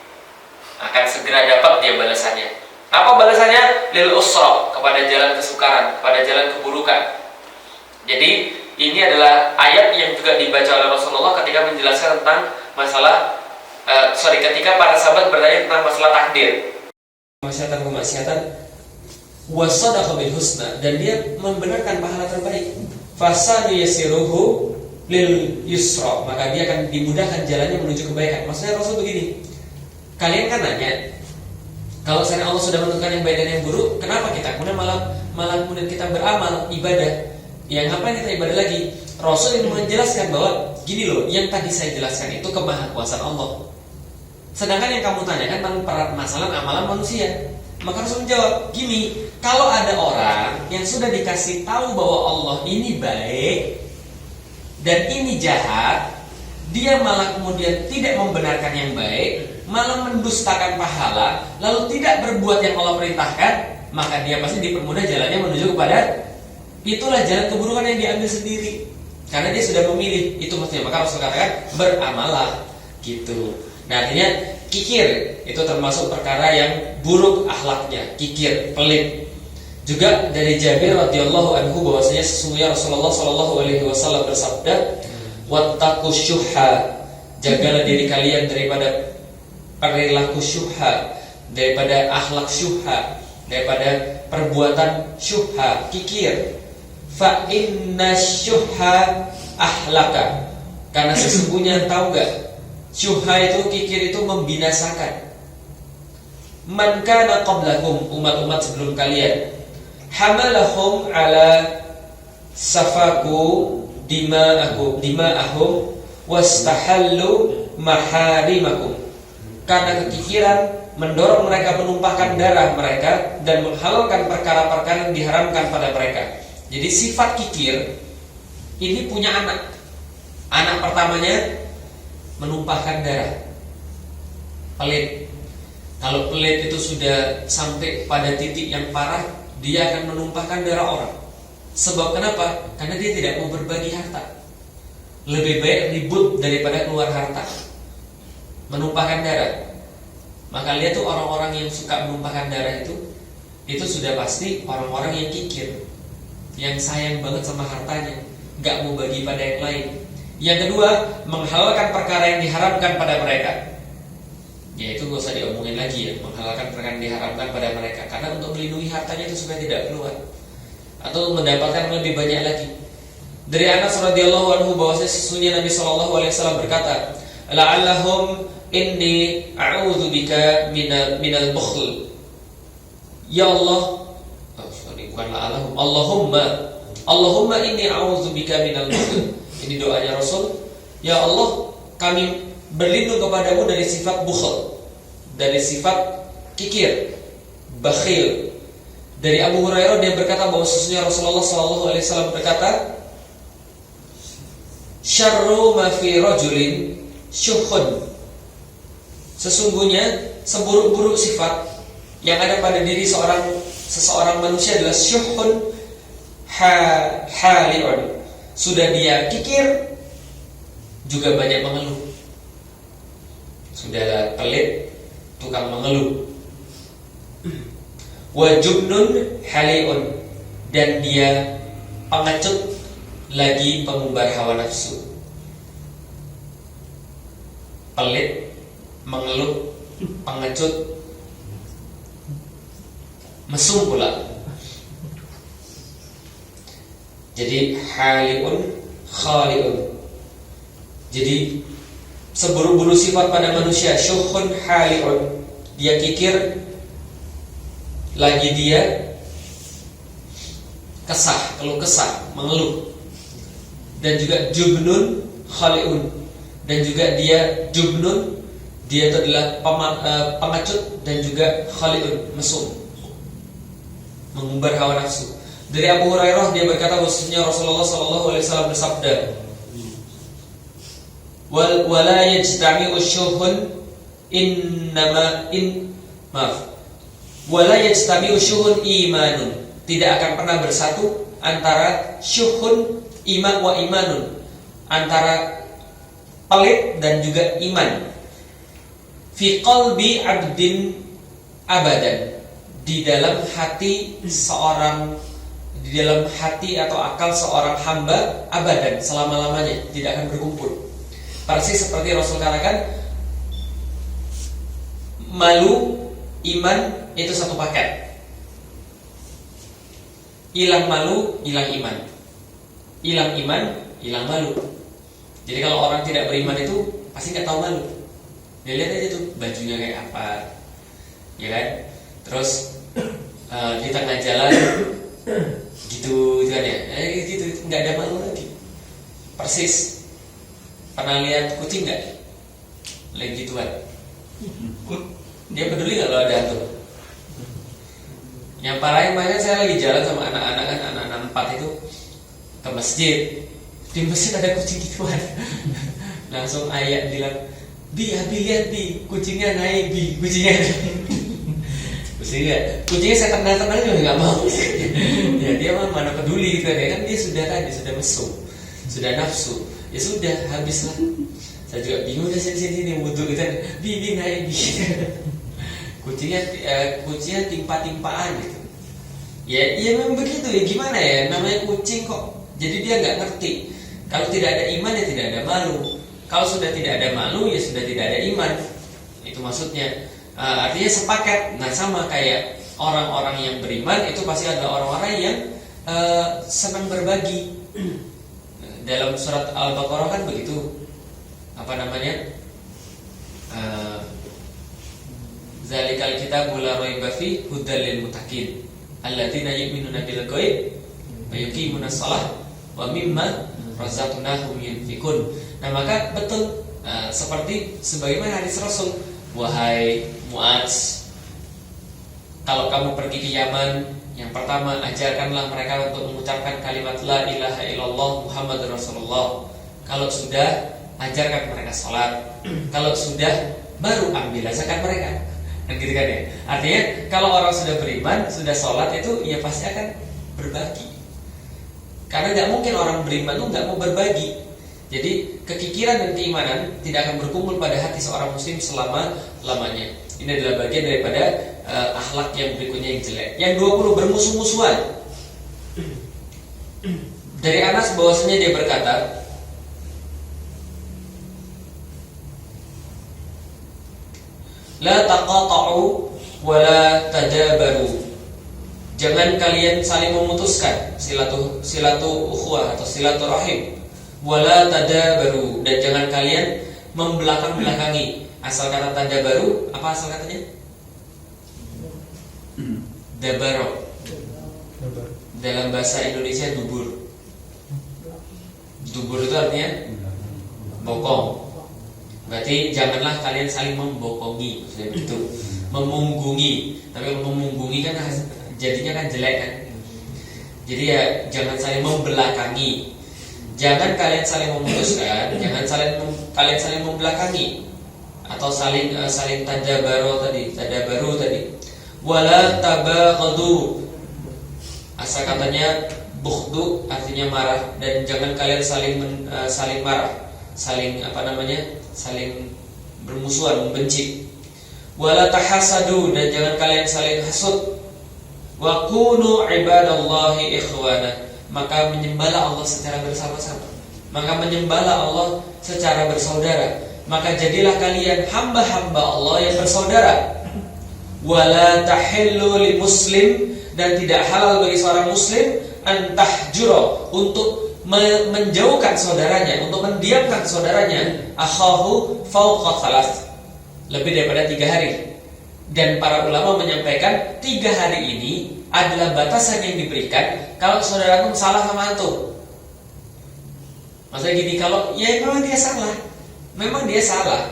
akan segera dapat dia balasannya. Apa balasannya? Lil usra, kepada jalan kesukaran, kepada jalan keburukan. Jadi ini adalah ayat yang juga dibaca oleh Rasulullah ketika menjelaskan tentang masalah ketika para sahabat bertanya tentang masalah takdir. Kemaksiatan wasadaqa bil husna, dan dia membenarkan pahala terbaik. Fasanu yassiruhu lil yusra, maka dia akan dimudahkan jalannya menuju kebaikan. Maksudnya Rasul begini, kalian kan nanya, kalau saya Allah sudah menentukan yang baik dan yang buruk, kenapa kita kemudian malah kemudian kita beramal ibadah? Yang ngapain kita ibadah lagi? Rasul ingin menjelaskan bahwa gini loh, yang tadi saya jelaskan itu kemahakuasaan Allah. Sedangkan yang kamu tanyakan tentang permasalahan amalan manusia. Maka Rasul menjawab gini, Kalau ada orang yang sudah dikasih tahu bahwa Allah ini baik dan ini jahat, dia malah kemudian tidak membenarkan yang baik, malah mendustakan pahala, lalu tidak berbuat yang Allah perintahkan, maka dia pasti dipermudah jalannya menuju kepada itulah jalan keburukan yang diambil sendiri. Karena dia sudah memilih itu maksudnya. Maka Rasul katakan beramalah gitu. Nah artinya kikir itu termasuk perkara yang buruk akhlaknya, kikir, pelit. Juga dari Jabir radhiyallahu anhu bahwasanya sesungguhnya Rasulullah sallallahu alaihi wasallam bersabda, "Wattaqu syuhha." Jagalah diri kalian daripada perilaku syuhha, daripada akhlak syuhha, daripada perbuatan syuhha, kikir. Fa inna syuhha ahlaka. Karena sesungguhnya tahu gak, syuhha itu, kikir itu membinasakan. Man kana qablakum, umat-umat sebelum kalian, hamalahum ala safaku dima'ahum wastahallu maharimakum. Karena kekikiran mendorong mereka menumpahkan darah mereka dan menghalalkan perkara-perkara yang diharamkan pada mereka. Jadi sifat kikir ini punya anak. Anak pertamanya menumpahkan darah, pelit. Kalau pelit itu sudah sampai pada titik yang parah, dia akan menumpahkan darah orang. Sebab kenapa? Karena dia tidak mau berbagi harta. Lebih baik ribut daripada keluar harta. Menumpahkan darah. Maka lihat tuh orang-orang yang suka menumpahkan darah itu sudah pasti orang-orang yang kikir, yang sayang banget sama hartanya, gak mau bagi pada yang lain. Yang kedua, menghalalkan perkara yang diharamkan pada mereka. Ya itu gak usah diomongin lagi ya, menghalalkan perkara yang diharamkan pada mereka. Karena untuk melindungi hartanya itu supaya tidak keluar atau mendapatkan lebih banyak lagi. Dari Anas radhiyallahu anhu bahwasanya sesungguhnya Nabi sallallahu alaihi wasallam berkata, "La'allahum inni a'udzubika minal bukhl." Ya Allah, bukan la'allahum, Allahumma inni a'udzubika minal bukhl. Ini doanya Rasul. Ya Allah, kami berlindung kepadamu dari sifat bukhl, dari sifat kikir, bakhil. Dari Abu Hurairah dia berkata bahwa sesungguhnya Rasulullah SAW berkata, "Syarru ma fi rajulin syuhun." Sesungguhnya seburuk-buruk sifat yang ada pada diri seseorang manusia adalah syuhun hali'un. Sudah dia kikir, juga banyak mengeluh. Sudah pelit, tukang mengeluh. Wa jubnun hali'un, dan dia pengecut lagi pengumbar hawa nafsu. Pelit, mengeluh, pengecut, mesum pula. Jadi hali'un khali'un. Jadi seburuk-buruk sifat pada manusia, syuhun hali'un, dia kikir, lagi dia keluh kesah, mengeluh. Dan juga jubnun khali'un, dan juga dia jubnun, dia itu adalah pengecut, dan juga khali'un, mesum, mengumbar hawa nafsu. Dari Abu Hurairah dia berkata bahwasanya Rasulullah SAW bersabda, "Wala yajtami'u syuhun wala yajtami'u syuhun imanun." Tidak akan pernah bersatu antara syuhun wa imanun, antara pelit dan juga iman. Fi qalbi abdin abadan, di dalam hati atau akal seorang hamba abadan, selama-lamanya tidak akan berkumpul. Persis seperti Rasul katakan, malu, iman itu satu paket. Hilang malu, hilang iman. Hilang iman, hilang malu. Jadi kalau orang tidak beriman itu pasti nggak tahu malu. Dia lihat aja tuh bajunya kayak apa, ya kan? Terus di tengah jalan gitu kan ya, gitu nggak ada malu lagi. Persis. Pernah lihat kucing nggak? Lagi gituan. Dia peduli nggak kalau ada hantu? Yang parah kemarin saya lagi jalan sama anak-anak kan, anak-anak 4 itu ke masjid. Di masjid ada kucing gituan. Langsung ayah bilang, Bi, Abi lihat Bi, kucingnya naik Bi, kucingnya kucingnya saya tenang-tenang juga nggak mau. Ya dia mah mana peduli gitu kan dia sudah mesum, sudah nafsu, ya sudah habislah. Saya juga bingung deh sini wudhu gitu kan, Bi naik Bi. Kucingnya timpa-timpaan gitu. Ya memang begitu ya, gimana ya, namanya kucing kok. Jadi dia nggak ngerti. Kalau tidak ada iman ya tidak ada malu. Kalau sudah tidak ada malu ya sudah tidak ada iman. Itu maksudnya. Artinya sepaket. Nah sama kayak orang-orang yang beriman itu pasti adalah orang-orang yang senang berbagi. Dalam surat Al-Baqarah kan begitu. Apa namanya? Zalikal kitabul la raiba fi hudal lil muttaqin alladzina yu'minuna bil ghaib wa yuqimuna shalah wa mimma razaqnahum yunfikun. Nah maka betul seperti sebagaimana hadis Rasul, wahai Mu'adz, kalau kamu pergi ke Yaman, yang pertama ajarkanlah mereka untuk mengucapkan kalimat la ilaha illallah Muhammadur Rasulullah. Kalau sudah, ajarkan mereka sholat. Kalau sudah, baru ambil zakat mereka. Nah gitu kan ya. Artinya kalau orang sudah beriman, sudah sholat itu ya pasti akan berbagi. Karena nggak mungkin orang beriman itu nggak mau berbagi. Jadi kekikiran dan keimanan tidak akan berkumpul pada hati seorang muslim selama-lamanya. Ini adalah bagian daripada akhlak yang berikutnya yang jelek. Yang 20, bermusuh-musuhan. Dari Anas bahwasanya dia berkata, la taqata'u wa la tajabaru. Jangan kalian saling memutuskan silatu ukhuwah atau silaturahim. Wa la tadabaru, dan jangan kalian membelakang-belakangi. Asal kata tadabaru, apa asal katanya? Dabaro. Dalam bahasa Indonesia dubur. Dubur itu artinya bokong. Berarti janganlah kalian saling membokongi, maksudnya begitu. Memunggungi. Tapi kalau memunggungi kan jadinya kan jelek kan. Jadi ya jangan saling membelakangi. Jangan kalian saling memutuskan, jangan kalian saling membelakangi atau saling tadabaru tadi. Wala tabaghadu. Asal katanya bughdu artinya marah, dan jangan kalian saling marah. Saling bermusuhan, membenci. Wala tahasadu, dan jangan kalian saling hasud. Wa kunu ibadallahi ikhwana, maka menyembahlah Allah secara bersama-sama. Maka menyembahlah Allah secara bersaudara. Maka jadilah kalian hamba-hamba Allah yang bersaudara. Wala tahillu li muslim, dan tidak halal bagi seorang muslim antahjura, untuk menjauhkan saudaranya, untuk mendiamkan saudaranya, akhahu fauqa thalath, lebih daripada 3 hari. Dan para ulama menyampaikan 3 hari ini adalah batasan yang diberikan kalau saudara antum salah sama antum. Maksudnya gini, kalau ya memang dia salah,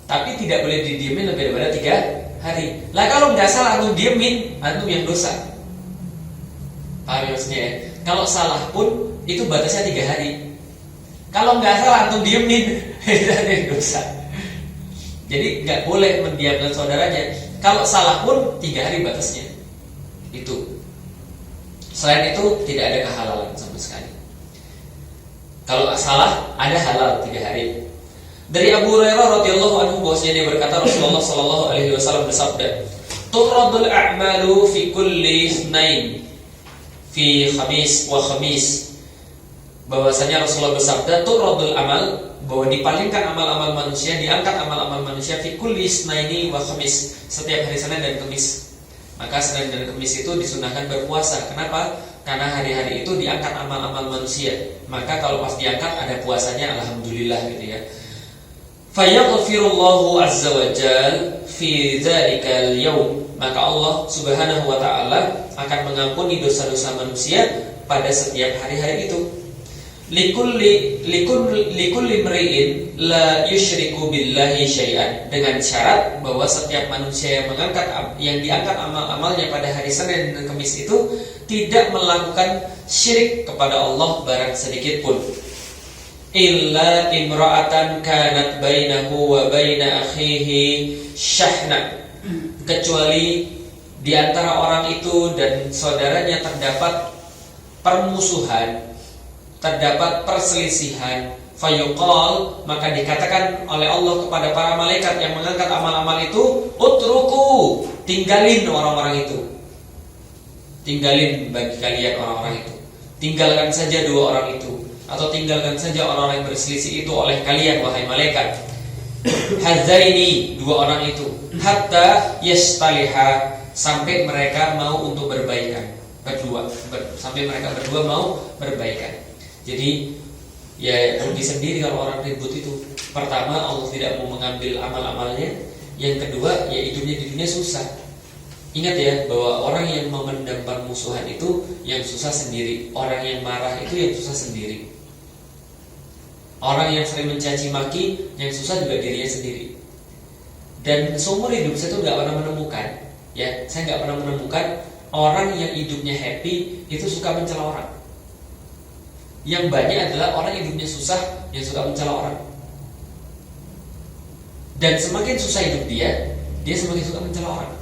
tapi tidak boleh didiemin lebih daripada 3 hari. Lah kalau nggak salah antum diemin, antum yang dosa. Paham ya maksudnya ya? Kalau salah pun itu batasnya 3 hari. Kalau nggak salah antum diemin, itu ada dosa. Jadi nggak boleh mendiamkan saudaranya. Kalau salah pun 3 hari batasnya. Itu. Selain itu tidak ada kehalalan sama sekali. Kalau salah ada halal 3 hari. Dari Abu Hurairah radhiyallahu anhu bahwasanya dia berkata, Rasulullah sallallahu alaihi wasallam bersabda, "Turadul a'malu fi kulli ithnain fi khamis wa khamis." Bahwasanya Rasulullah bersabda, "Turadul amal", bahwa dipalingkan amal-amal manusia, diangkat amal-amal manusia fi kulli ithnaini wa khamis, setiap hari Senin dan Kamis. Maka Senin dan Kamis itu disunahkan berpuasa. Kenapa? Karena hari-hari itu diangkat amal-amal manusia. Maka kalau pas diangkat ada puasanya, alhamdulillah gitu ya. Fayaghfirullahu azza wa jal fi dzalikal yaum, maka Allah Subhanahu wa taala akan mengampuni dosa-dosa manusia pada setiap hari-hari itu. likulli mri'in la yusyriku billahi syai'an, dengan syarat bahwa setiap manusia yang diangkat amal-amalnya pada hari Senin dan Kamis itu tidak melakukan syirik kepada Allah barang sedikit pun. Illa imra'atan kanat bainahu wa baina akhihi syahna, kecuali di antara orang itu dan saudaranya terdapat permusuhan, terdapat perselisihan, fayuqal, maka dikatakan oleh Allah kepada para malaikat yang mengangkat amal-amal itu, utruku, tinggalin orang-orang itu, tinggalin bagi kalian orang-orang itu, tinggalkan saja dua orang itu, atau tinggalkan saja orang-orang yang berselisih itu oleh kalian wahai malaikat. Hadzaini, dua orang itu, hatta yastaliha, sampai mereka mau untuk berbaikan sampai mereka berdua mau berbaikan. Jadi ya rugi sendiri kalau orang ribut itu. Pertama, Allah tidak mau mengambil amal-amalnya. Yang kedua, ya hidupnya di dunia susah. Ingat ya bahwa orang yang memendam permusuhan itu yang susah sendiri. Orang yang marah itu yang susah sendiri. Orang yang sering mencaci maki yang susah juga dirinya sendiri. Dan seumur hidup saya tuh nggak pernah menemukan, ya saya nggak pernah menemukan orang yang hidupnya happy itu suka mencela orang. Yang banyak adalah orang hidupnya susah yang suka mencela orang. Dan semakin susah hidup dia semakin suka mencela orang.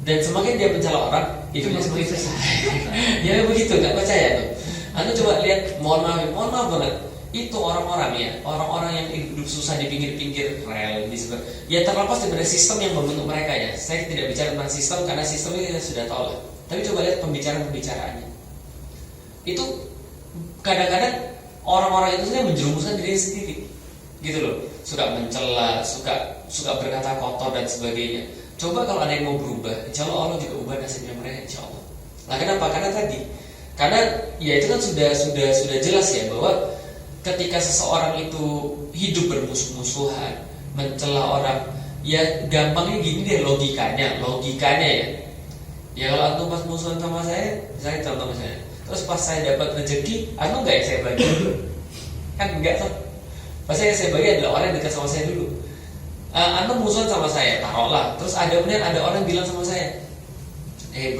Dan semakin dia mencela orang, hidupnya semakin susah. Ya begitu, nggak percaya tuh. Anda coba lihat, mohon maaf banget. Itu orang-orang yang hidup susah di pinggir-pinggir rel, ya terlepas dari sistem yang membentuk mereka ya. Saya tidak bicara tentang sistem karena sistem ini kita sudah tahu lah. Tapi coba lihat pembicaraannya. Itu kadang-kadang orang-orang itu sebenarnya menjerumuskan diri sendiri, gitu loh. Suka mencela, suka berkata kotor dan sebagainya. Coba kalau ada yang mau berubah, insya Allah juga ubah nasibnya mereka, insya Allah. Nah kenapa? Karena ya itu kan sudah jelas ya bahwa ketika seseorang itu hidup bermusuh-musuhan, mencela orang, ya gampangnya gini deh logikanya ya. Ya kalau antum pas musuhan sama saya contoh misalnya, terus pas saya dapat rezeki, antum nggak yang saya bagi? Kan enggak tuh. Pasti yang saya bagi adalah orang yang dekat sama saya dulu. Antum musuhan sama saya, taruhlah. Terus kemudian ada orang bilang sama saya,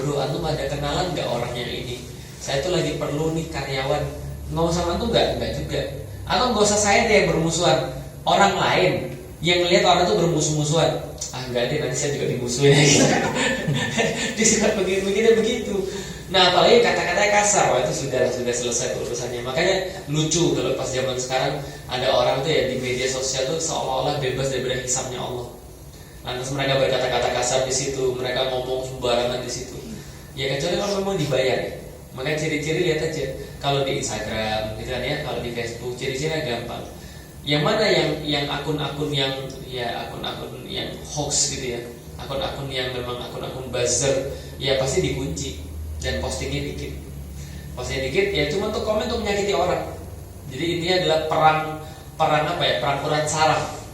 bro, antum ada kenalan nggak orang yang ini? Saya tuh lagi perlu nih karyawan. Ngomong sama antum enggak juga. Atau nggak usah saya deh yang bermusuhan, orang lain yang melihat orang itu bermusuh-musuhan. Enggak deh, nanti saya juga dimusuhin. Disuka begitu. Nah apalagi kata-katanya kasar, wah itu sudah selesai urusannya. Makanya lucu kalau pas zaman sekarang ada orang tuh ya di media sosial tuh seolah-olah bebas daripada hisabnya Allah. Lantas mereka berkata-kata kasar di situ, mereka ngomong sembarangan di situ. Ya kecuali kalau memang dibayar ya. Makanya ciri-ciri lihat aja. Kalau di Instagram gitu kan ya, kalau di Facebook ciri-cirinya gampang. Yang mana yang akun-akun yang hoax gitu ya, akun-akun yang memang akun-akun buzzer, ya pasti dikunci dan postingnya dikit ya cuma untuk komen untuk menyakiti orang. Jadi intinya adalah perang urat saraf.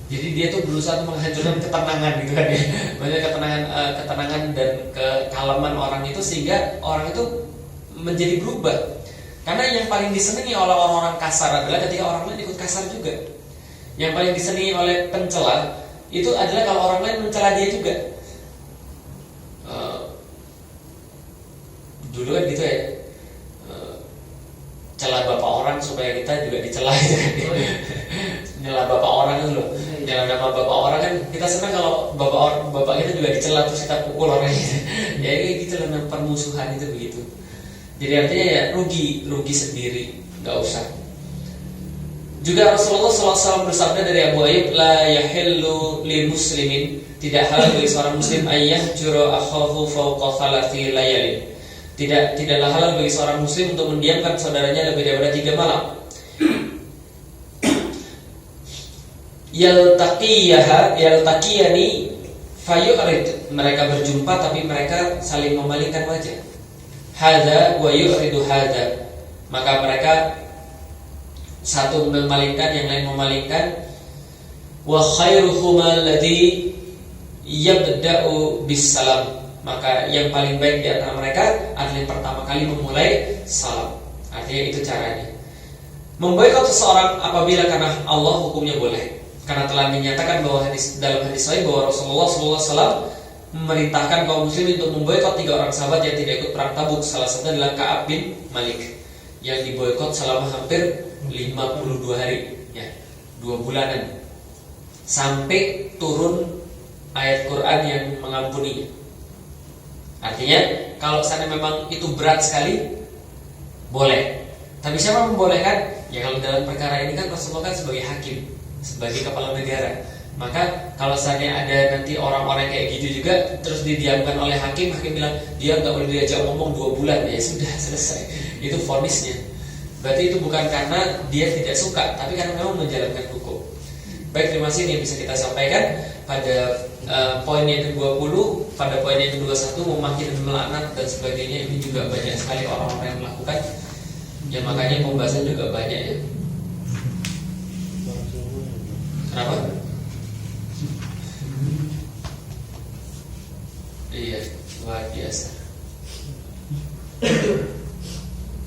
Jadi dia tuh berusaha untuk menghancurkan ketenangan gitu kan ya, banyak ketenangan dan kekalaman orang itu sehingga orang itu menjadi berubah. Karena yang paling disenangi oleh orang-orang kasar adalah ketika orang lain ikut kasar juga. Yang paling disenangi oleh pencela itu adalah kalau orang lain mencela dia juga. Dulu kan gitu ya, celah bapak orang supaya kita juga dicela gitu kan. Nyela bapak orang itu loh. Nyela nama bapak orang kan kita senang kalau bapak kita juga dicela terus kita pukul orang gitu. Ya gitu lah, permusuhan itu begitu. Jadi artinya ya rugi sendiri, nggak usah. Juga Rasulullah SAW bersabda dari Abu Ayyub, la yahillu li muslimin, tidak halal bagi seorang muslim ayyahjura akhahu fawqa thalathi layalin. Tidaklah halal bagi seorang muslim untuk mendiamkan saudaranya lebih daripada 3 malam. Yaltaqiyani fayu'rid, mereka berjumpa tapi mereka saling memalingkan wajah. Hadza wa yu'ridu hadza, maka mereka satu memalingkan, yang lain memalingkan. Wa khairuhuma alladhi yabda'u bis salam, maka yang paling baik di antara mereka adalah yang pertama kali memulai salam. Artinya itu caranya. Memboikot seseorang apabila karena Allah hukumnya boleh. Karena telah dinyatakan bahwa dalam hadis sahih bahwa Rasulullah SAW memerintahkan kaum muslimin untuk memboikot 3 orang sahabat yang tidak ikut perang Tabuk. Salah satunya adalah Ka'ab bin Malik yang diboikot selama hampir 52 hari, ya, 2 bulanan, sampai turun ayat Quran yang mengampuninya. Artinya kalau seandainya memang itu berat sekali, boleh. Tapi siapa membolehkan? Ya kalau dalam perkara ini kan Rasulullah kan sebagai hakim, sebagai kepala negara. Maka kalau seandainya ada nanti orang-orang kayak gitu juga, terus didiamkan oleh hakim bilang dia nggak boleh diajak ngomong 2 bulan, ya sudah selesai. Itu vonisnya. Berarti itu bukan karena dia tidak suka, tapi karena memang menjalankan hukum. Baik, terima kasih yang bisa kita sampaikan pada poin yang ke-20, pada poin yang ke-21 memaki dan melaknat dan sebagainya. Ini juga banyak sekali orang-orang yang melakukan. Ya makanya pembahasan juga banyak ya. Kenapa? Iya, luar biasa.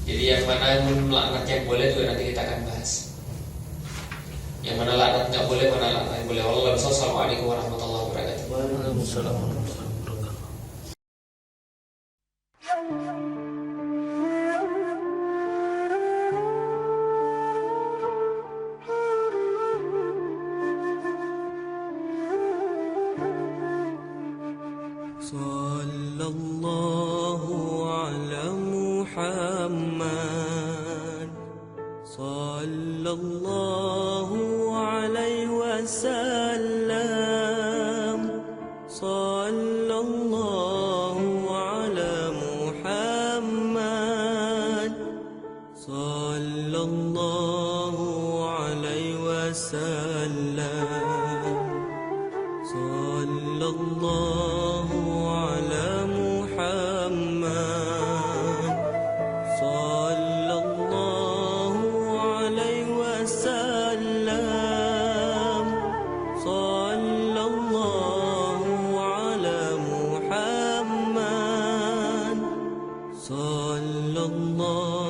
Jadi yang mana melaknat yang boleh juga nanti kita akan bahas. Yang mana laknat nggak boleh, mana laknat yang boleh. Wassalamualaikum warahmatullahi wabarakatuh. Waalaikumsalam warahmatullahi wabarakatuh. Sallallahu ala Muhammad, sallallahu alaihi wasallam, sallallahu ala Muhammad, sallallahu alaihi wasallam, sallallahu ala Muhammad, sallallahu alaihi wasallam, sallallahu ala Muhammad, sallallahu